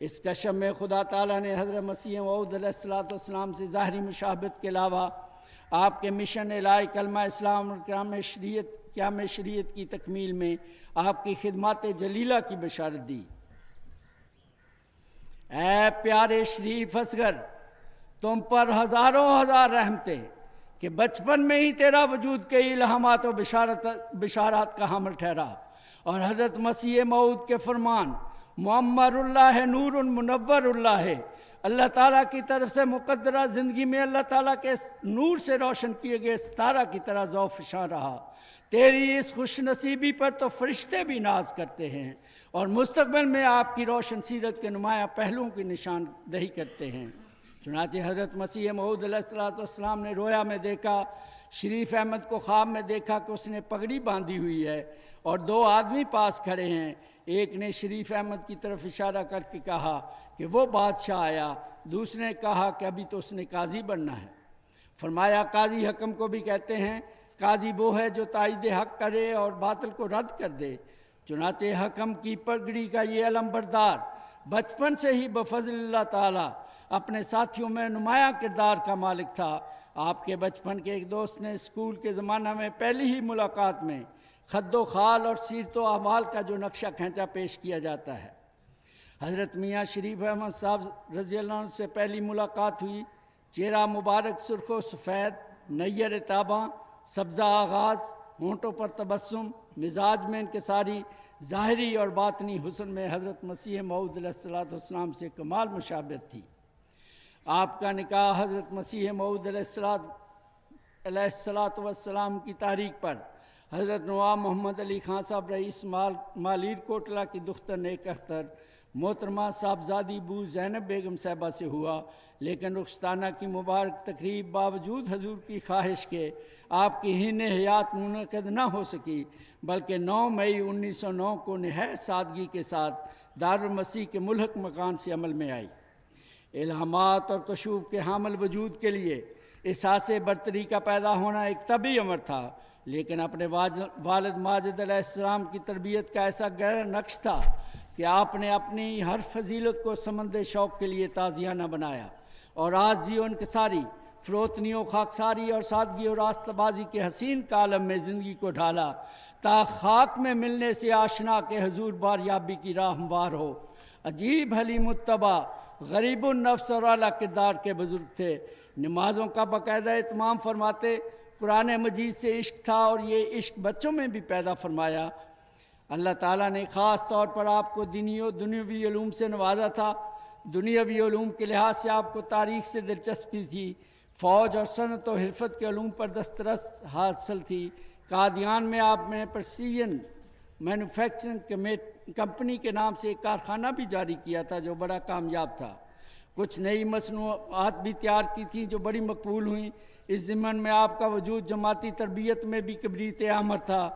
اس کشف میں خدا تعالیٰ نے حضرت مسیح موعود علیہ السلام سے ظاہری مشابہت کے علاوہ آپ کے مشن الہی کلمہ اسلام اور قیام شریعت کی تکمیل میں آپ کی خدمات جلیلہ کی بشارت دی۔ اے پیارے شریف اصغر، تم پر ہزاروں ہزار رحمتیں کہ بچپن میں ہی تیرا وجود کے الہامات و بشارات کا حامل ٹھہرا، اور حضرت مسیح موعود کے فرمان معمر اللہ ہے، نور منور اللہ ہے، اللہ تعالیٰ کی طرف سے مقدرہ زندگی میں اللہ تعالیٰ کے نور سے روشن کیے گئے ستارہ کی طرح ذوفشاں رہا۔ تیری اس خوش نصیبی پر تو فرشتے بھی ناز کرتے ہیں اور مستقبل میں آپ کی روشن سیرت کے نمایاں پہلوؤں کی نشاندہی کرتے ہیں۔ چنانچہ حضرت مسیح موعود علیہ السلام نے رویا میں دیکھا، شریف احمد کو خواب میں دیکھا کہ اس نے پگڑی باندھی ہوئی ہے اور دو آدمی پاس کھڑے ہیں۔ ایک نے شریف احمد کی طرف اشارہ کر کے کہا کہ وہ بادشاہ آیا، دوسرے نے کہا کہ ابھی تو اس نے قاضی بننا ہے۔ فرمایا قاضی حکم کو بھی کہتے ہیں، قاضی وہ ہے جو تائید حق کرے اور باطل کو رد کر دے۔ چنانچہ حکم کی پگڑی کا یہ علم بردار بچپن سے ہی بفضل اللہ تعالیٰ اپنے ساتھیوں میں نمایاں کردار کا مالک تھا۔ آپ کے بچپن کے ایک دوست نے اسکول کے زمانہ میں پہلی ہی ملاقات میں خد و خال اور سیرت و اعمال کا جو نقشہ کھینچا پیش کیا جاتا ہے۔ حضرت میاں شریف احمد صاحب رضی اللہ عنہ سے پہلی ملاقات ہوئی۔ چہرہ مبارک سرخ و سفید، نیر تاباں، سبزہ آغاز، ہونٹوں پر تبسم، مزاج میں انکساری، ظاہری اور باطنی حسن میں حضرت مسیح موعود علیہ السلام سے کمال مشابہت تھی۔ آپ کا نکاح حضرت مسیح موعود علیہ السلام کی تاریخ پر حضرت نواب محمد علی خان صاحب رئیس مالیر کوٹلہ کی دختر نیک اختر محترمہ صاحبزادی بو زینب بیگم صاحبہ سے ہوا، لیکن رخصتانہ کی مبارک تقریب باوجود حضور کی خواہش کے آپ کی ہین حیات منعقد نہ ہو سکی، بلکہ 9 مئی 1909 کو نہایت سادگی کے ساتھ دارالمسیح کے ملحق مکان سے عمل میں آئی۔ الہامات اور کشوف کے حامل وجود کے لیے احساس برتری کا پیدا ہونا ایک طبعی امر تھا، لیکن اپنے والد ماجد علیہ السلام کی تربیت کا ایسا گہرا نقش تھا کہ آپ نے اپنی ہر فضیلت کو سمند شوق کے لیے تازیانہ بنایا اور عاجزی و انکساری، فروتنی و خاکساری اور سادگی و راستہ بازی کے حسین کالم میں زندگی کو ڈھالا تا خاک میں ملنے سے آشنا کے حضور باریابی کی راہ ہموار ہو۔ عجیب حلیم متبع، غریب النفس اور اعلیٰ کردار کے بزرگ تھے۔ نمازوں کا باقاعدہ اہتمام فرماتے، قرآن مجید سے عشق تھا اور یہ عشق بچوں میں بھی پیدا فرمایا۔ اللہ تعالیٰ نے خاص طور پر آپ کو دینی و دنیاوی علوم سے نوازا تھا۔ دنیاوی علوم کے لحاظ سے آپ کو تاریخ سے دلچسپی تھی، فوج اور صنعت و حرفت کے علوم پر دسترس حاصل تھی۔ قادیان میں آپ نے پرسیجن مینوفیکچرنگ کمپنی کے نام سے ایک کارخانہ بھی جاری کیا تھا جو بڑا کامیاب تھا۔ کچھ نئی مصنوعات بھی تیار کی تھیں جو بڑی مقبول ہوئیں۔ اس ضمن میں آپ کا وجود جماعتی تربیت میں بھی کبریت عامر تھا۔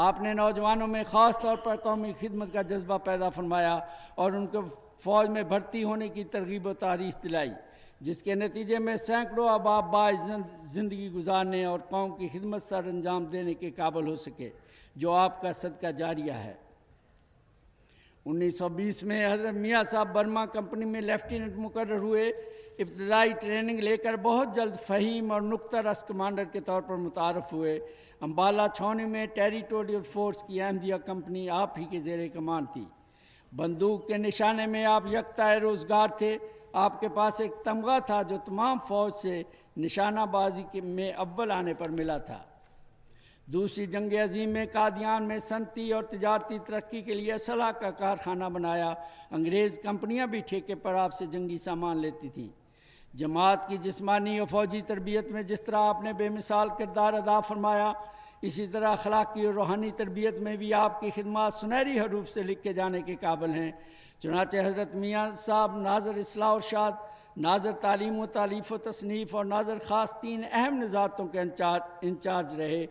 آپ نے نوجوانوں میں خاص طور پر قومی خدمت کا جذبہ پیدا فرمایا اور ان کو فوج میں بھرتی ہونے کی ترغیب و تحریک دلائی، جس کے نتیجے میں سینکڑوں احباب باعزت زندگی گزارنے اور قوم کی خدمت سر انجام دینے کے قابل ہو سکے، جو آپ کا صدقہ جاریہ ہے۔ 1920 میں حضرت میاں صاحب برما کمپنی میں لیفٹیننٹ مقرر ہوئے۔ ابتدائی ٹریننگ لے کر بہت جلد فہیم اور نکتہ رس کمانڈر کے طور پر متعارف ہوئے۔ امبالہ چھاؤنی میں ٹیریٹوریل فورس کی احمدیہ کمپنی آپ ہی کے زیر کمان تھی۔ بندوق کے نشانے میں آپ یکتا روزگار تھے۔ آپ کے پاس ایک تمغہ تھا جو تمام فوج سے نشانہ بازی میں اول آنے پر ملا تھا۔ دوسری جنگ عظیم میں قادیان میں صنعتی اور تجارتی ترقی کے لیے اسلحہ کا کارخانہ بنایا۔ انگریز کمپنیاں بھی ٹھیکے پر آپ سے جنگی سامان لیتی تھیں۔ جماعت کی جسمانی اور فوجی تربیت میں جس طرح آپ نے بے مثال کردار ادا فرمایا، اسی طرح اخلاقی اور روحانی تربیت میں بھی آپ کی خدمات سنہری حروف سے لکھے جانے کے قابل ہیں۔ چنانچہ حضرت میاں صاحب ناظر اصلاح و ارشاد، ناظر تعلیم و تالیف و تصنیف اور ناظر خاص 3 اہم نظارتوں کے انچارج رہے۔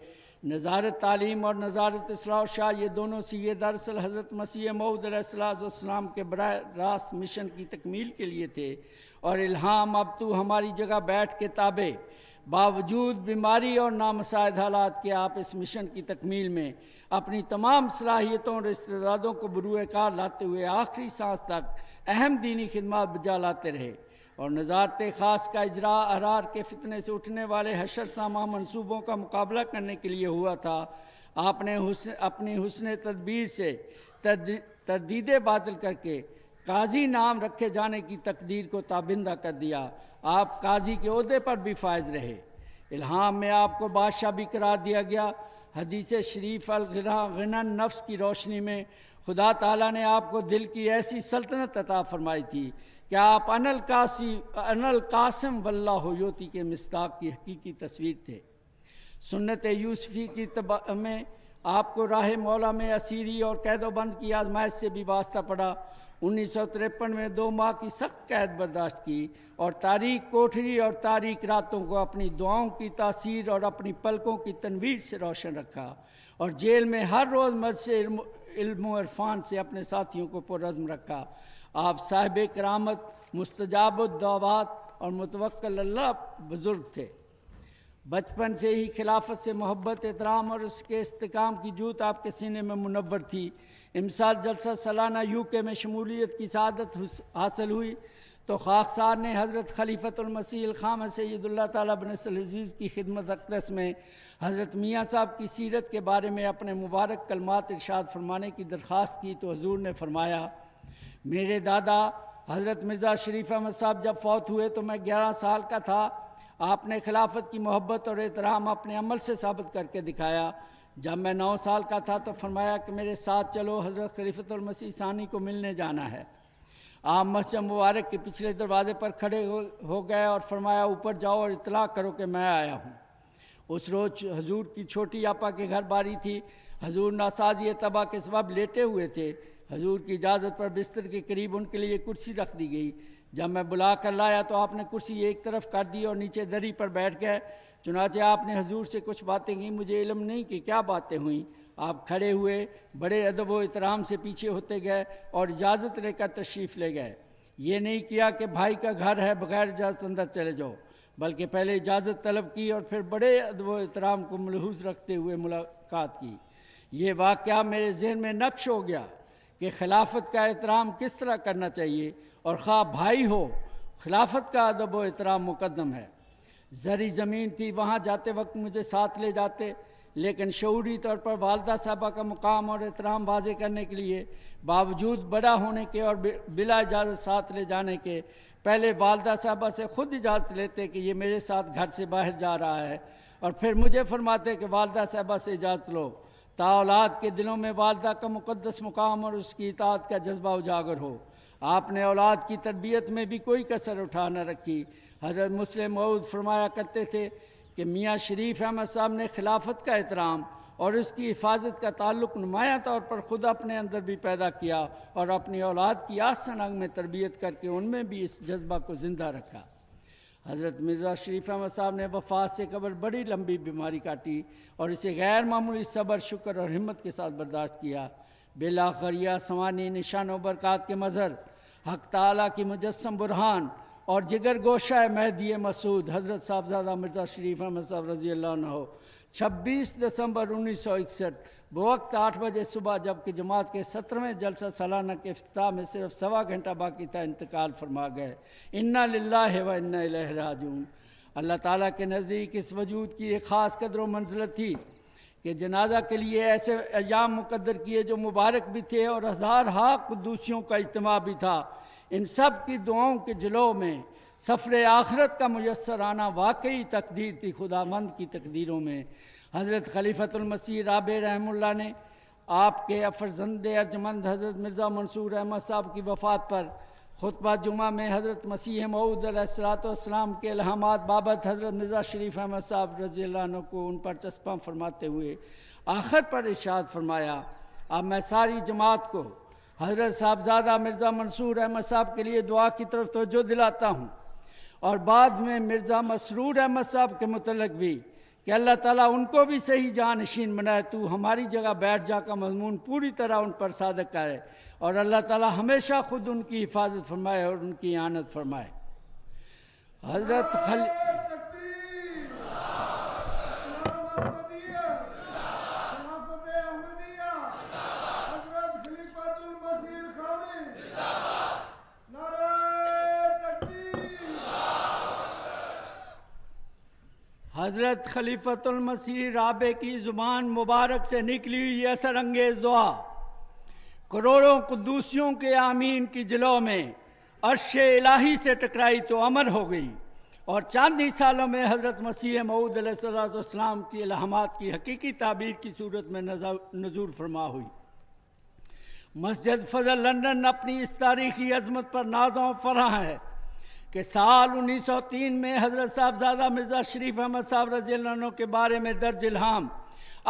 نظارت تعلیم اور نظارت اصلاح و ارشاد، یہ دونوں سیغے دراصل حضرت مسیح موعود علیہ السلام کے براہ راست مشن کی تکمیل کے لیے تھے، اور الہام اب تو ہماری جگہ بیٹھ کے تابع باوجود بیماری اور نامساعد حالات کے آپ اس مشن کی تکمیل میں اپنی تمام صلاحیتوں اور استعدادوں کو بروئے کار لاتے ہوئے آخری سانس تک اہم دینی خدمات بجا لاتے رہے، اور نظارت خاص کا اجراء احرار کے فتنے سے اٹھنے والے حشر سامہ منصوبوں کا مقابلہ کرنے کے لیے ہوا تھا۔ آپ نے اپنی حسن تدبیر سے تردید باطل کر کے قاضی نام رکھے جانے کی تقدیر کو تابندہ کر دیا۔ آپ قاضی کے عہدے پر بھی فائز رہے۔ الہام میں آپ کو بادشاہ بھی قرار دیا گیا۔ حدیث شریف الغنى نفس کی روشنی میں خدا تعالیٰ نے آپ کو دل کی ایسی سلطنت عطا فرمائی تھی کیا آپ القاسم واللہ یوتی کے مصداق کی حقیقی تصویر تھے۔ سنت یوسفی کی تبع میں آپ کو راہ مولا میں اسیری اور قید و بند کی آزمائش سے بھی واسطہ پڑا۔ 1953 میں 2 ماہ کی سخت قید برداشت کی اور تاریک کوٹھری اور تاریک راتوں کو اپنی دعاؤں کی تاثیر اور اپنی پلکوں کی تنویر سے روشن رکھا، اور جیل میں ہر روز مجلس علم و عرفان سے اپنے ساتھیوں کو پرعزم رکھا۔ آپ صاحب کرامت، مستجاب الدعوات اور متوکل اللہ بزرگ تھے۔ بچپن سے ہی خلافت سے محبت، احترام اور اس کے استحکام کی جوت آپ کے سینے میں منور تھی۔ امسال جلسہ سالانہ UK میں شمولیت کی سعادت حاصل ہوئی تو خاکسار نے حضرت خلیفۃ المسیح الخامس سید اللہ تعالیٰ بن العزیز کی خدمت اقدس میں حضرت میاں صاحب کی سیرت کے بارے میں اپنے مبارک کلمات ارشاد فرمانے کی درخواست کی تو حضور نے فرمایا، میرے دادا حضرت مرزا شریف احمد صاحب جب فوت ہوئے تو میں 11 سال کا تھا۔ آپ نے خلافت کی محبت اور احترام اپنے عمل سے ثابت کر کے دکھایا۔ جب میں 9 سال کا تھا تو فرمایا کہ میرے ساتھ چلو، حضرت خلیفۃ المسیح ثانی کو ملنے جانا ہے۔ آپ مسجد مبارک کے پچھلے دروازے پر کھڑے ہو گئے اور فرمایا، اوپر جاؤ اور اطلاع کرو کہ میں آیا ہوں۔ اس روز حضور کی چھوٹی آپا کے گھر باری تھی۔ حضور ناسازی طبع کے سبب لیٹے ہوئے تھے۔ حضور کی اجازت پر بستر کے قریب ان کے لیے کرسی رکھ دی گئی۔ جب میں بلا کر لایا تو آپ نے کرسی ایک طرف کر دی اور نیچے دری پر بیٹھ گئے۔ چنانچہ آپ نے حضور سے کچھ باتیں کی، مجھے علم نہیں کہ کیا باتیں ہوئیں۔ آپ کھڑے ہوئے، بڑے ادب و احترام سے پیچھے ہوتے گئے اور اجازت لے کر تشریف لے گئے۔ یہ نہیں کیا کہ بھائی کا گھر ہے بغیر اجازت اندر چلے جاؤ، بلکہ پہلے اجازت طلب کی اور پھر بڑے ادب و احترام کو ملحوظ رکھتے ہوئے ملاقات کی۔ یہ واقعہ میرے ذہن میں نقش ہو گیا کہ خلافت کا احترام کس طرح کرنا چاہیے، اور خواہ بھائی ہو، خلافت کا ادب و احترام مقدم ہے۔ زرعی زمین تھی، وہاں جاتے وقت مجھے ساتھ لے جاتے، لیکن شعوری طور پر والدہ صاحبہ کا مقام اور احترام واضح کرنے کے لیے باوجود بڑا ہونے کے اور بلا اجازت ساتھ لے جانے کے پہلے والدہ صاحبہ سے خود اجازت لیتے کہ یہ میرے ساتھ گھر سے باہر جا رہا ہے، اور پھر مجھے فرماتے کہ والدہ صاحبہ سے اجازت لو، تا اولاد کے دلوں میں والدہ کا مقدس مقام اور اس کی اطاعت کا جذبہ اجاگر ہو۔ آپ نے اولاد کی تربیت میں بھی کوئی کسر اٹھا نہ رکھی۔ حضرت مسلم موعود فرمایا کرتے تھے کہ میاں شریف احمد صاحب نے خلافت کا احترام اور اس کی حفاظت کا تعلق نمایاں طور پر خود اپنے اندر بھی پیدا کیا اور اپنی اولاد کی آسن انگ میں تربیت کر کے ان میں بھی اس جذبہ کو زندہ رکھا۔ حضرت مرزا شریف احمد صاحب نے وفات سے قبل بڑی لمبی بیماری کاٹی اور اسے غیر معمولی صبر، شکر اور ہمت کے ساتھ برداشت کیا۔ بالآخر یہ سوانی نشان و برکات کے مظہر، حق تعالیٰ کی مجسم برہان اور جگر گوشہ مہدی مسعود حضرت صاحبزادہ مرزا شریف احمد صاحب رضی اللہ عنہ 26 دسمبر 1961 بوقت 8 بجے صبح، جبکہ جماعت کے 17ویں جلسہ سالانہ کے افتتاح میں صرف سوا گھنٹہ باقی تھا، انتقال فرما گئے۔ انا للہ و انا الیہ راجعون۔ اللہ تعالیٰ کے نزدیک اس وجود کی ایک خاص قدر و منزلت تھی کہ جنازہ کے لیے ایسے ایام مقدر کیے جو مبارک بھی تھے اور ہزارہا قدوسیوں کا اجتماع بھی تھا۔ ان سب کی دعاؤں کے جلو میں سفر آخرت کا میسر آنا واقعی تقدیر تھی خدا مند کی تقدیروں میں۔ حضرت خلیفۃ المسیح رابع رحمہ اللہ نے آپ کے فرزند ارجمند حضرت مرزا منصور احمد صاحب کی وفات پر خطبہ جمعہ میں حضرت مسیح موعود علیہ السلام کے الہامات بابت حضرت مرزا شریف احمد صاحب رضی اللہ عنہ کو ان پر چسپاں فرماتے ہوئے آخر پر ارشاد فرمایا، اب میں ساری جماعت کو حضرت صاحبزادہ مرزا منصور احمد صاحب کے لیے دعا کی طرف توجہ دلاتا ہوں، اور بعد میں مرزا مسرور احمد صاحب کے متعلق بھی کہ اللہ تعالیٰ ان کو بھی صحیح جانشین بنائے، تو ہماری جگہ بیٹھ جا کا مضمون پوری طرح ان پر صادق کرے، اور اللہ تعالیٰ ہمیشہ خود ان کی حفاظت فرمائے اور ان کی اعانت فرمائے۔ حضرت حضرت خلیفۃ المسیح رابع کی زبان مبارک سے نکلی ہوئی یہ اثر انگیز دعا کروڑوں قدوسیوں کے آمین کی جلو میں عرش الہی سے ٹکرائی تو امر ہو گئی، اور چند ہی سالوں میں حضرت مسیح موعود علیہ السلام کی الہامات کی حقیقی تعبیر کی صورت میں نزول فرما ہوئی۔ مسجد فضل لندن اپنی اس تاریخی عظمت پر نازوں فرح ہے کہ سال 1903 میں حضرت صاحبزادہ مرزا شریف احمد صاحب رضی اللہ عنہ کے بارے میں درج الہام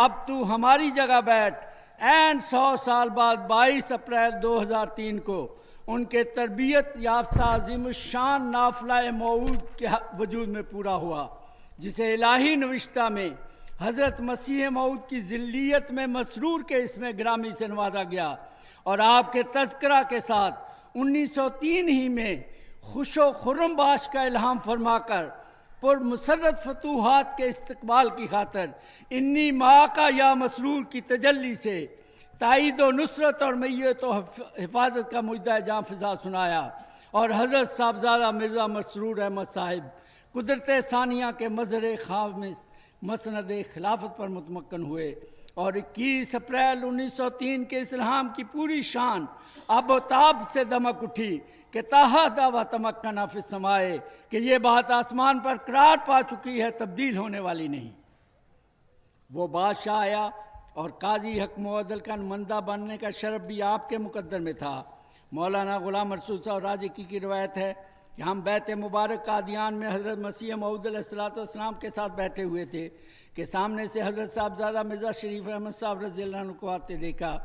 اب تو ہماری جگہ بیٹھ این 100 سال بعد 22 اپریل 2003 کو ان کے تربیت یافتہ عظیم الشان نافلہ موعود کے وجود میں پورا ہوا، جسے الہی نوشتہ میں حضرت مسیح موعود کی ذلیت میں مسرور کے اسم گرامی سے نوازا گیا، اور آپ کے تذکرہ کے ساتھ 1903 ہی میں خوش و خرم باش کا الہام فرما کر پر مسرت فتوحات کے استقبال کی خاطر انی ماں کا یا مسرور کی تجلی سے تائید و نصرت اور میت و حفاظت کا مجدہ جاں فضا سنایا، اور حضرت صاحبزادہ مرزا مسرور احمد صاحب قدرت ثانیہ کے مظہر خامس مسند خلافت پر متمکن ہوئے، اور 21 اپریل 1903 کے اس الہام کی پوری شان آب و تاب سے دمک اٹھی کہ تاہا دعویٰ تمکنا فی السمائے، کہ یہ بات آسمان پر قرار پا چکی ہے، تبدیل ہونے والی نہیں۔ وہ بادشاہ آیا اور قاضی حکم و عدل کا نمائندہ بننے کا شرف بھی آپ کے مقدر میں تھا۔ مولانا غلام رسول صاحب راجکی کی روایت ہے کہ ہم بیت مبارک قادیان میں حضرت مسیح موعود علیہ السلام کے ساتھ بیٹھے ہوئے تھے کہ سامنے سے حضرت صاحبزادہ مرزا شریف احمد صاحب رضی اللہ عنہ کو آتے دیکھا،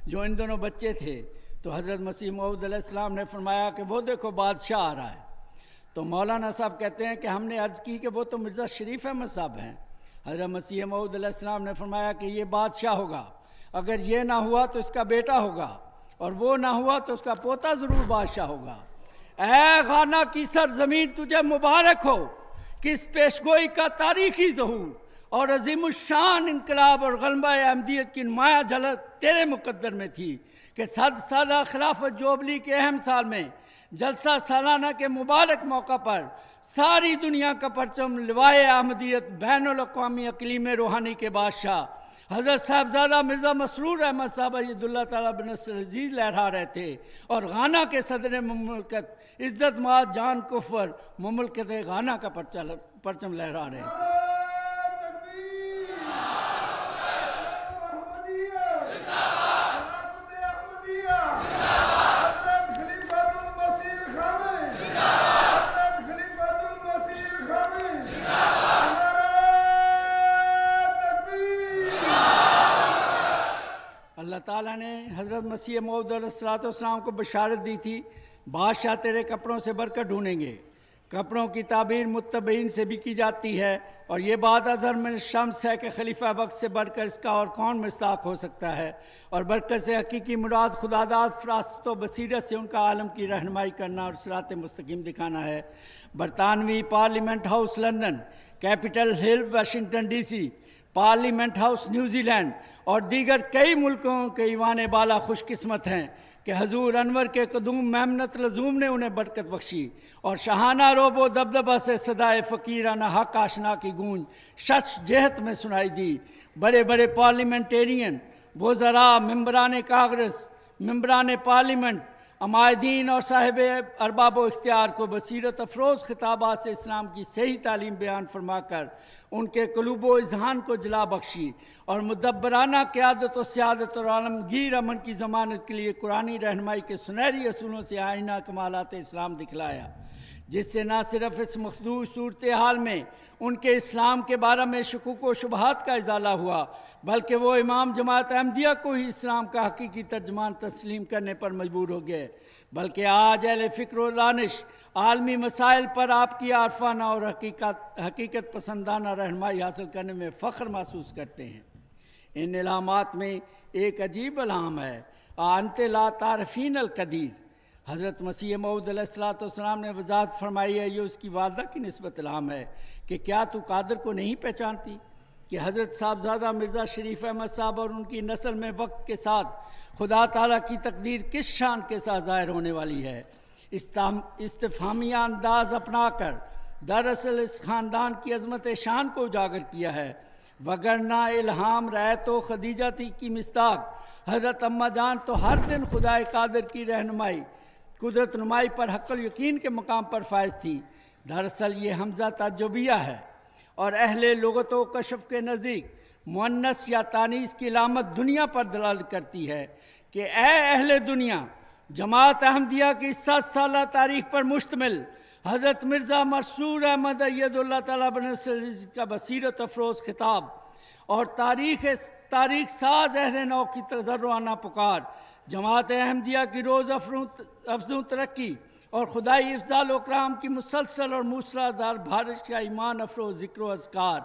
جو ان دونوں بچے تھے۔ تو حضرت مسیح موعود علیہ السلام نے فرمایا کہ وہ دیکھو بادشاہ آ رہا ہے۔ تو مولانا صاحب کہتے ہیں کہ ہم نے عرض کی کہ وہ تو مرزا شریف احمد صاحب ہیں۔ حضرت مسیح موعود علیہ السلام نے فرمایا کہ یہ بادشاہ ہوگا، اگر یہ نہ ہوا تو اس کا بیٹا ہوگا، اور وہ نہ ہوا تو اس کا پوتا ضرور بادشاہ ہوگا۔ اے غانا کی سرزمین تجھے مبارک ہو کہ اس پیشگوئی کا تاریخی ظہور اور عظیم الشان انقلاب اور غلبہ احمدیت کی نمایاں جھلک تیرے مقدر میں تھی کہ 100 سالہ خلافت جوبلی کے اہم سال میں جلسہ سالانہ کے مبارک موقع پر ساری دنیا کا پرچم لوائے احمدیت بین الاقوامی اقلیم روحانی کے بادشاہ حضرت صاحبزادہ مرزا مسرور احمد صاحب اید اللہ تعالیٰ بن نصر عزیز لہرا رہے تھے، اور غانا کے صدر مملکت عزت مآب جان کفر مملکت غانا کا پرچم لہرا رہے تھے۔ اللہ تعالیٰ نے حضرت مسیح موعود علیہ السلام کو بشارت دی تھی، بادشاہ تیرے کپڑوں سے برکت ڈھونڈیں گے۔ کپڑوں کی تعبیر متبعین سے بھی کی جاتی ہے، اور یہ بات اظہر من الشمس ہے کہ خلیفہ وقت سے بڑھ کر اس کا اور کون مصداق ہو سکتا ہے، اور برکت سے حقیقی مراد خداداد فراست و بصیرت سے ان کا عالم کی رہنمائی کرنا اور صراط مستقیم دکھانا ہے۔ برطانوی parliament house London, Capitol Hill Washington D C, parliament house New Zealand اور دیگر کئی ملکوں کے ایوان بالا خوش قسمت ہیں کہ حضور انور کے قدوم میمنت لزوم نے انہیں برکت بخشی، اور شاہانہ روب و دبدبہ سے صدائے فقیرانہ حق آشنا کی گونج شش جہت میں سنائی دی۔ بڑے بڑے پارلیمنٹیرین، وزراء، ممبران کانگریس، ممبران پارلیمنٹ، عمائدین اور صاحب ارباب و اختیار کو بصیرت افروز خطابات سے اسلام کی صحیح تعلیم بیان فرما کر ان کے قلوب و اذہان کو جلا بخشی، اور مدبرانہ قیادت و سیادت اور عالمگیر امن کی ضمانت کے لیے قرآنی رہنمائی کے سنہری اصولوں سے آئینہ کمالات اسلام دکھلایا، جس سے نہ صرف اس مخدوش صورتحال میں ان کے اسلام کے بارے میں شکوک و شبہات کا ازالہ ہوا، بلکہ وہ امام جماعت احمدیہ کو ہی اسلام کا حقیقی ترجمان تسلیم کرنے پر مجبور ہو گئے، بلکہ آج اہل فکر و دانش عالمی مسائل پر آپ کی عارفانہ اور حقیقت پسندانہ رہنمائی حاصل کرنے میں فخر محسوس کرتے ہیں۔ ان الہامات میں ایک عجیب الہام ہے، انت لا تعرفین القدیر۔ حضرت مسیح موعود علیہ السلام نے وضاحت فرمائی ہے، یہ اس کی والدہ کی نسبت الہام ہے کہ کیا تو قادر کو نہیں پہچانتی کہ حضرت صاحبزادہ مرزا شریف احمد صاحب اور ان کی نسل میں وقت کے ساتھ خدا تعالیٰ کی تقدیر کس شان کے ساتھ ظاہر ہونے والی ہے۔ استفہامیہ انداز اپنا کر دراصل اس خاندان کی عظمت شان کو اجاگر کیا ہے، وگرنہ الہام رائے تو خدیجہ تھی کی مصداق حضرت اماں جان تو ہر دن خدا قادر کی رہنمائی قدرت نمائی پر حق الیقین کے مقام پر فائز تھی۔ دراصل یہ حمزہ تعجبیہ ہے، اور اہل لغت و کشف کے نزدیک مؤنث یا تانیث کی علامت دنیا پر دلالت کرتی ہے کہ اے اہل دنیا، جماعت احمدیہ کی 7 سالہ تاریخ پر مشتمل حضرت مرزا مسرور احمد اید اللہ تعالیٰ بنصر کا بصیرت افروز خطاب اور تاریخ ساز عہد نو کی تضرعانہ پکار، جماعت احمدیہ کی روز افزوں ترقی اور خدائی افضال و اکرام کی مسلسل اور موسلا دار بارش کا ایمان افروز ذکر و اذکار،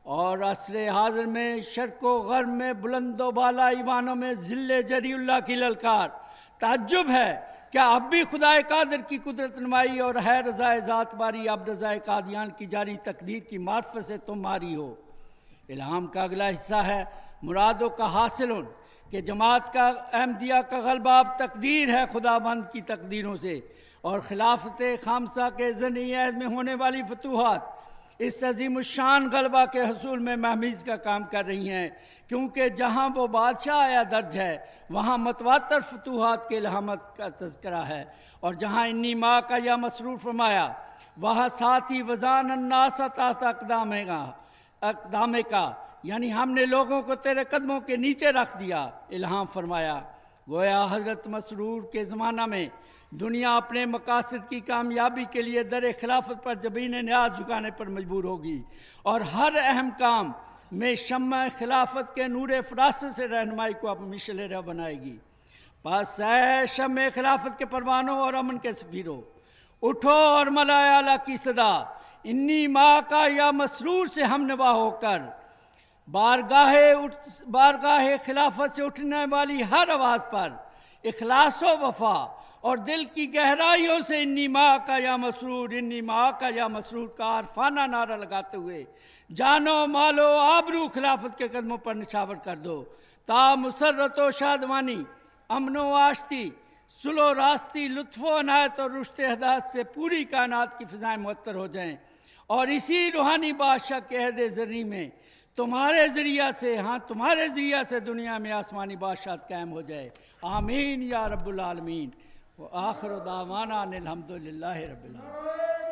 اور عصر حاضر میں شرق و غرب میں بلند و بالا ایوانوں میں ذل جری اللہ کی للکار۔ تعجب ہے کیا اب بھی خدائے قادر کی قدرت نمائی اور ہے رضائے ذات باری اب رضائے قادیان کی جاری تقدیر کی معرفت سے تم ماری ہو۔ الہام کا اگلا حصہ ہے مرادوں کا حاصلن کہ جماعت کا احمدیہ کا غلبہ اب تقدیر ہے خدا بند کی تقدیروں سے، اور خلافت خامسہ کے زرعی عہد میں ہونے والی فتوحات اس عظیم الشان غلبہ کے حصول میں مہمیز کا کام کر رہی ہیں، کیونکہ جہاں وہ بادشاہ آیا درج ہے وہاں متواتر فتوحات کے الہامت کا تذکرہ ہے، اور جہاں انی ماں کا یا مسرور فرمایا وہاں ساتھ ہی وزان الناس تحت اقدام کا، یعنی ہم نے لوگوں کو تیرے قدموں کے نیچے رکھ دیا۔ الہام فرمایا گویا حضرت مسرور کے زمانہ میں دنیا اپنے مقاصد کی کامیابی کے لیے در خلافت پر جبین نیاز جھکانے پر مجبور ہوگی، اور ہر اہم کام میں شمع خلافت کے نور فراست سے رہنمائی کو اپنی مشعل راہ بنائے گی۔ پس اے شمع خلافت کے پروانوں اور امن کے سفیروں، اٹھو اور ملائے اعلیٰ کی صدا انی ماں کا یا مسرور سے ہم نوا ہو کر بارگاہ خلافت سے اٹھنے والی ہر آواز پر اخلاص و وفا اور دل کی گہرائیوں سے انی ماں کا یا مسرور، انی ماں کا یا مسرور کا عارفانہ نعرہ لگاتے ہوئے جانو مالو آبرو خلافت کے قدموں پر نشاور کر دو، تا مسرت و شادمانی، امن و آشتی، صلح و راستی، لطف و عنایت اور رشد احداث سے پوری کائنات کی فضائیں معطر ہو جائیں، اور اسی روحانی بادشاہ کے عہد زرعی میں تمہارے ذریعہ سے دنیا میں آسمانی بادشاہت قائم ہو جائے۔ آمین یا رب العالمین۔ وآخر دعوانا ان الحمدللہ رب العالمین۔